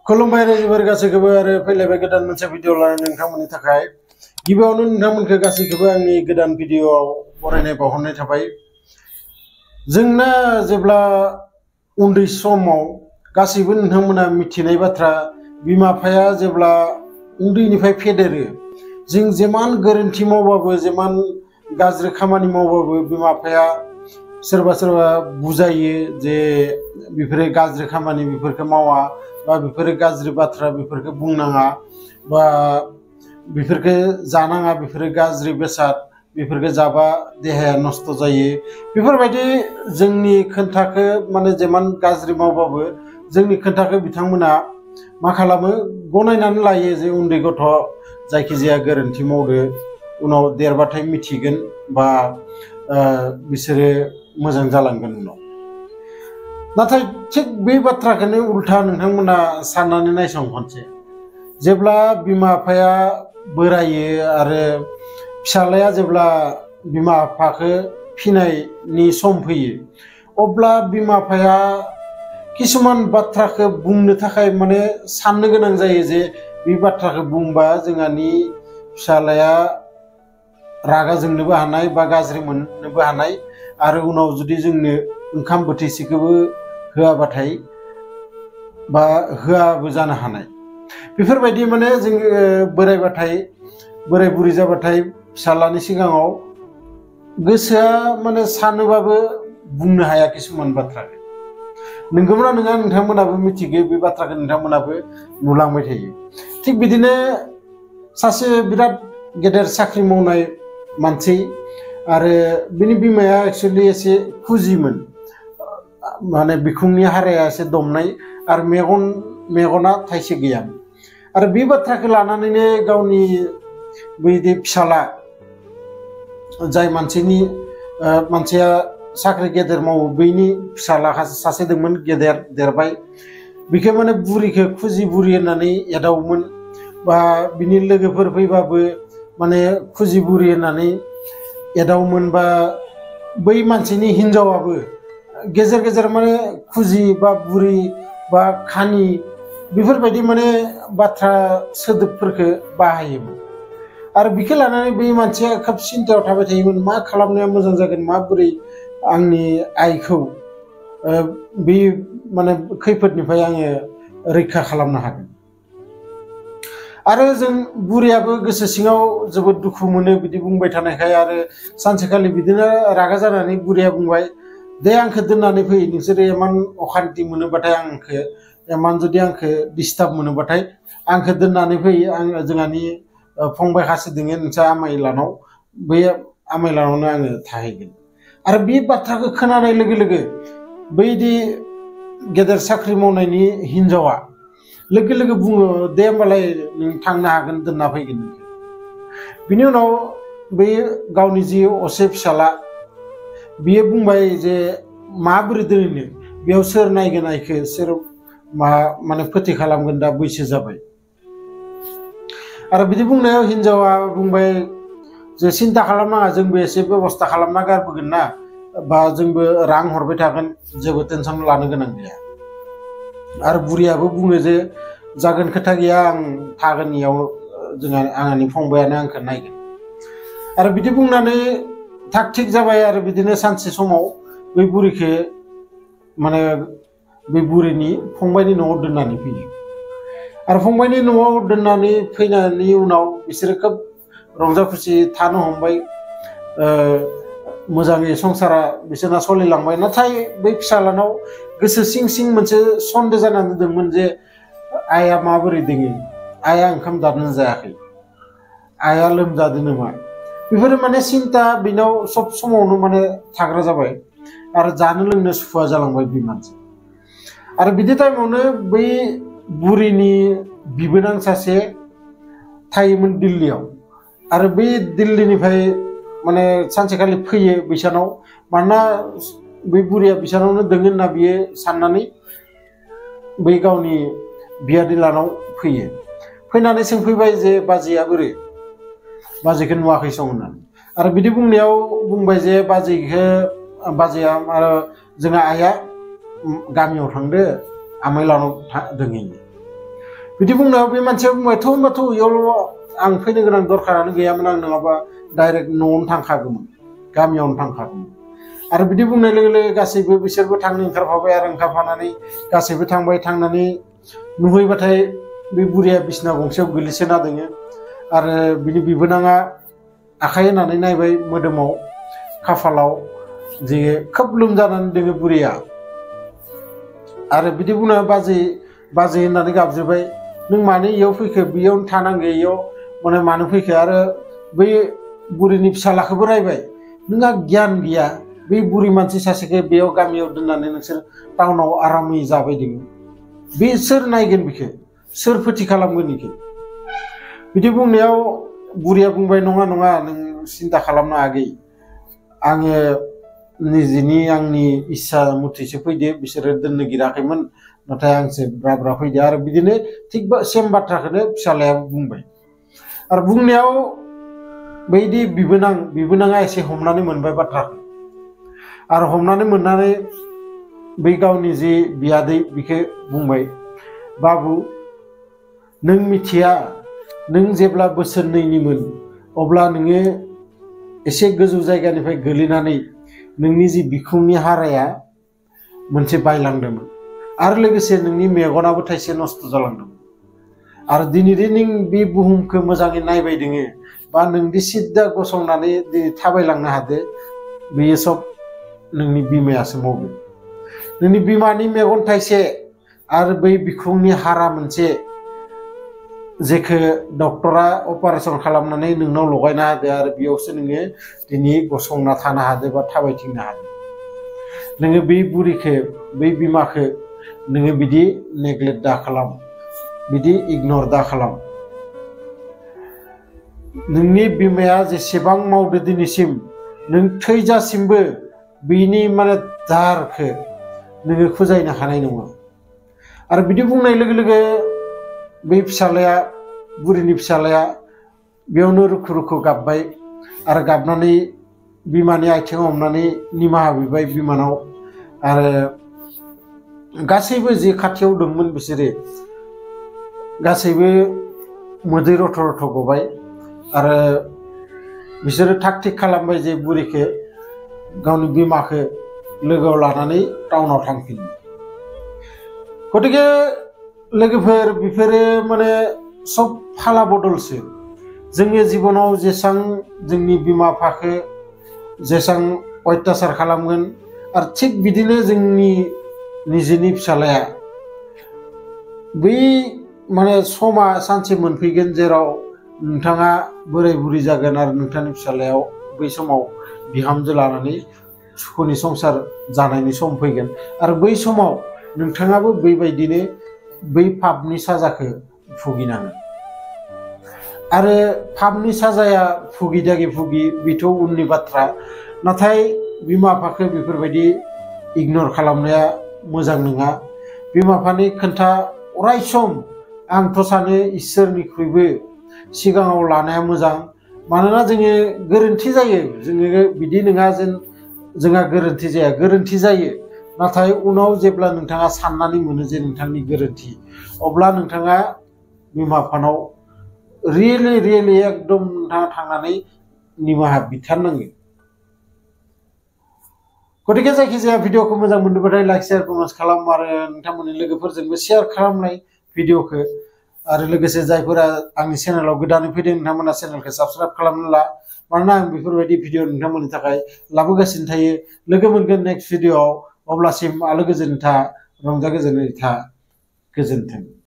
खुलुमबाय रायजोफोर गासैखौबो आरो फैलायबाय गोदान मोनसे भिडिअ लानानै नोंथांमोननि थाखाय गिबियावनो नोंथांमोनखौ गासैखौबो आंनि गोदान भिडिअआव बरायनाय बावहरनाय थाबाय। जोंना जेब्ला उन्दै समाव गासैबो नोंथांमोना मिथिनाय बाथ्रा बिमा बिफाया जेब्ला उन्दैनिफ्राय फेदेरो जों जेमान गोरोन्थि मावबाबो जेमान गाज्रि खामानि मावबाबो बिमा बिफाया सोरबा सोरबा बुजायो जे बेफोरो गाज्रि खामानि बेफोरखौ मावा बा बेफोरो गाज्रि बाथ्रा बेफोरखौ बुंनाङा बा बेफोरखौ जानाङा बेफोरो गाज्रि बेसाद बेफोरखौ जाबा देहाया नस्त जायो बेफोरबायदि जोंनि खोन्थाखौ माने जेमान गाज्रि मावबाबो जोंनि खोन्थाखौ बिथांमोना मा खालामो गनायनानै लायो जे उन्दै गथ' जायखिजाया गोरोन्थि मावदो उनाव देरबाथाय मिथिगोन बा बिसोरो मोजां जालांगोन उनाव। नाथाय थिग बे बाथ्राखौनो उल्था नोंथांमोना साननानै नायसं खनसे जेब्ला बिमा बिफाया बोरायो आरो फिसालाया जेब्ला बिमा बिफाखौ फिनायनि सम फैयो अब्ला बिमा बिफाया किसुमान बाथ्राखौ बुंनो थाखाय माने साननो गोनां जायो जे बे बाथ्राखौ बुंबा जोंहानि फिसालाया रागा जोंनोबो हानाय बा गाज्रि मोननोबो हानाय आरो उनाव जुदि जोंनो ओंखाम बोथिसेखौबो होआबाथाय बा होआबो जानो हानाय बेफोरबायदि माने जों बोरायबाथाय बोराय बुरि जाबाथाय फिसालानि सिगाङाव गोसोआ माने सानोबाबो बुंनो हाया किसुमान बाथ्राखौ नंगौना नङा नोंथांमोनाबो मिथिगौ बे बाथ्राखौ नोंथांमोनाबो नुलांबाय थायो। थिग बिदिनो सासे बिराद गेदेर साख्रि मावनाय मानसि आरो बिनि बिमाया एक्चुअलि एसे खुजिमोन माने बिखुंनि हाराया एसे दमनाय आरो मेगना थाइसे गैयामोन आरो बे बाथ्राखौ लानानैनो गावनि बैदि फिसाला जाय मानसिया साख्रि गेदेर मावो बैनि फिसाला सासे दंमोन गेदेर देरबाय बिखौ माने बुरिखौ खुजि बुरि होननानै एदावोमोन बा बिनि लोगोफोर फैबाबो माने खुजि बुरि होननानै एदावोमोन बा बै मानसिनि हिनजावाबो गेजेर गेजेर माने खुजि बा बुरि बा खानि बेफोरबायदि माने बाथ्रा सोदोबफोरखौ बाहायोमोन आरो बिखौ लानानै बै मानसिया खोब सिन्थायाव थाबाय थायोमोन मा खालामनाया मोजां जागोन माबोरै आंनि आइखौ बे माने खैफोदनिफ्राय आङो रैखा खालामनो हागोन। आरो जों बुरियाबो गोसो सिङाव जोबोद दुखु मोनो बिदि बुंबाय थानायखाय आरो सानसेखालि बिदिनो रागा जानानै बुरिया बुंबाय दे आंखौ दोननानै फै नोंसोरो इमान अखान्थि मोनोबाथाय आंखौ इमान जुदि आंखौ डिस्टार्ब मोनोबाथाय आंखौ दोननानै फै आं जोंहानि फंबाय खासे दोङो नोंसा आमाइलानाव बै आमाइलानावनो आङो थाहैगोन। आरो बे बाथ्राखौ खोनानाय लोगो लोगो बैदि गेदेर साख्रि मावनायनि हिनजावा लोगो लोगो बुङो दे होमबालाय नों थांनो हागोन दोनना फैगोन नोंखौ। बिनि उनाव बै गावनि जि असे फिसाला बियो बुंबाय जे माबोरै दोनैनो बेयाव सोर नायगोन आइखौ सोर माने फोथि खालामगोन दा बैसो जाबाय। आरो बिदि बुंनायाव हिनजावा बुंबाय जे सिन्था खालामनाङा जोंबो एसे बेबस्था खालामना गारबोगोन ना बा जोंबो रां हरबाय थागोन जेबो टेनसन लानो गोनां गैया। आरो बुरियाबो बुङो जे जागोन खोथा गैया आं थागोन इयाव आंनि फंबायानो आंखौ नायगोन। आरो बिदि बुंनानै थाग थिग जाबाय आरो बिदिनो सानसे समाव बै बुरिखौ माने बे बुरिनि फंबायनि न'आव दोननानै फैयो आरो फंबायनि न'आव दोननानै फैनायनि उनाव बिसोरो खोब रंजा खुसि थानो हमबाय मोजाङै संसारा बिसोरना सोलिलांबाय। नाथाय बै फिसालानाव गोसो सिं सिं मोनसे सन्देह जानानै दंमोन जे आइया माबोरै दोङो आइया ओंखाम जादों जायाखै आइया लोमजादों नामा बेफोरो माने सिन्था बिनाव सब समावनो माने थाग्रा जाबाय आरो जानो लोंनो सुखुवा जालांबाय बे मानसि। आरो बिदि टाइमावनो बै बुरिनि बिबोनां सासे थायोमोन दिल्लीयाव आरो बै दिल्लीनिफ्राय माने सानसेखालि फैयो बिसानाव मानोना बै बुरिया बिसानावनो दोङो होनना बियो साननानै बै गावनि बियादैलानाव फैयो। फैनानै सोंफैबाय जे बाजैया बोरै बाजैखौ नुवाखै सं होननानै आरो बिदि बुंनायाव बुंबाय जे बाजैया जोंहा आइया गामियाव थांदो आमाइलानाव दोनहैयो। बिदि बुंनायाव बे मानसिया बुंबाय थ' होनबाथ' इयावल' आं फैनो गोनां दरखारानो गैयामोन आं नङाबा डाइरेक्ट न'आवनो थांखागौमोन गामियावनो थांखागौमोन आरो बिदि बुंनाय लोगो लोगो गासैबो बिसोरबो थांनो ओंखारफाबाय आरो ओंखारफानानै गासैबो थांबाय थांनानै नुहैबाथाय बे बुरिया बिसना गंसेयाव गोलैसोना दोङो आरो बिनि बिबोनाङा आखाइ होनानै नायबाय मोदोमाव खाफालाव जे खोब लोमजानानै दोङो बुरिया आरो बिदि बुंना बाजै होननानै गाबज्रिबाय नों मानो इयाव फैखो बेयावनो थानांगौ इयाव माने मानो फैखो आरो बै बुरिनि फिसालाखौबो रायबाय नोंहा गियान गैया बै बुरि मानसि सासेखौ बेयाव गामियाव दोननानै नोंसोर टाउनाव आरामै जाबाय दोङो बे सोर नायगोन बेखौ सोर फोथि खालामगोन बेखौ बिदि बुंनायाव बुरिया बुंबाय नङा नङा नों सिन्था खालामनो आगै आङो निजिनि आंनि इस्सा मथैसो फैदो बिसोरो दोननो गिराखैमोन नाथाय आंसो ब्रा ब्रा फैदो आरो बिदिनो थिग सेम बाथ्राखौनो फिसालायाबो बुंबाय आरो बुंनायाव बैदि बिबोनाङा एसे हमनानै मोनबाय बाथ्राखौ आरो हमनानै मोननानै बै गावनि जि बियादै बिखौ बुंबाय बाबु नों मिथिया नों जेब्ला बोसोरनैनिमोन अब्ला नोङो एसे गोजौ जायगानिफ्राय गोलैनानै नोंनि जि बिखुंनि हाराया मोनसे बायलांदोंमोन आरो लोगोसे नोंनि मेगनाबो थाइसे नस्थ' जालांदोंमोन आरो दिनै नों बे बुहुमखौ मोजाङै नायबाय दोङो बा नोंदि सिद्दा गसंनानै दिनै थाबायलांनो हादो बेयो सब नोंनि बिमायासो मावदों नोंनि बिमानि मेगन थाइसे आरो बै बिखुंनि हारा मोनसे जेखौ डक्टरा अपारेशन खालामनानै नोंनाव लगायना होदो आरो बेयावसो नोङो दिनै गसंना थानो हादो बा थाबायथिंनो हादो नोङो बै बुरिखौ बै बिमाखौ नोङो बिदि नेग्लेक्ट दा खालाम बिदि इगनर दा खालाम नोंनि बिमाया जेसेबां मावदो दिनैसिम नों थैजासिमबो बिनि माने दारखौ नोङो खुजायनो हानाय नङा आरो बिदि बुंनाय लोगो लोगो बै फिसालाया बुरिनि फिसालाया बेयावनो रुखु रुखु गाबबाय आरो गाबनानै बिमानि आथिङाव हमनानै निमाहा बिबाय बिमानाव आरो गासैबो जे खाथियाव दंमोन बिसोरो गासैबो मोदै रथ' रथ' गबाय आरो बिसोरो थाग थिग खालामबाय जे बुरिखौ गावनि बिमाखौ लोगोआव लानानै टाउनाव थांफिनो गतिके लोगोफोर बेफोरो माने सब फाला बदलसो जोंनि जिबनाव जेसां जोंनि बिमा बिफाखौ जेसां अत्याचार खालामगोन आरो थिग बिदिनो जोंनि निजेनि फिसालाया बै माने समा सानसे मोनफैगोन जेराव नोंथाङा बोराय बुरि जागोन आरो नोंथांनि फिसालायाव बै समाव बिहामजो लानानै सुखुनि संसार जानायनि सम फैगोन आरो बै समाव नोंथाङाबो बेबायदिनो बै पापनि साजाखौ भुगिनांगोन आरो पापनि साजाया भुगिदागि भुगि बेथ' उननि बाथ्रा नाथाय बिमा बिफाखौ बेफोरबायदि इगनर खालामनाया मोजां नङा बिमा बिफानि खोथा अराय सम आंथ' सानो इसोरनिख्रुइबो सिगाङाव लानाया मोजां मानोना जोङो गोरोन्थि जायो जोङो बिदि नङा जेन जोंहा गोरोन्थि जाया गोरोन्थि जायो नाथाय उनाव जेब्ला नोंथाङा साननानै मोनो जे नोंथांनि गोरोन्थि अब्ला नोंथाङा बिमा बिफानाव रियेलि एकदम नोंथाङा थांनानै निमाहा बिथारनांगोन गतिके जायखिजाया भिडिअखौ मोजां मोनोबाथाय लाइक शेयार कमेन्ट खालाम आरो नोंथांमोननि लोगोफोरजोंबो शेयार खालामनाय भिडिअखौ आरो लोगोसे जायफोरा आंनि चेनेलाव गोदानै फैदों नोंथांमोना चेनेलखौ साबस्क्राइब खालामना ला मानोना आं बेफोरबायदि भिडिअ नोंथांमोननि थाखाय लाबोगासिनो थायो लोगो मोनगोन नेक्स्ट भिडिअआव अब्लासिम आलो गोजोन था रंजा गोजोनै था गोजोन्थों।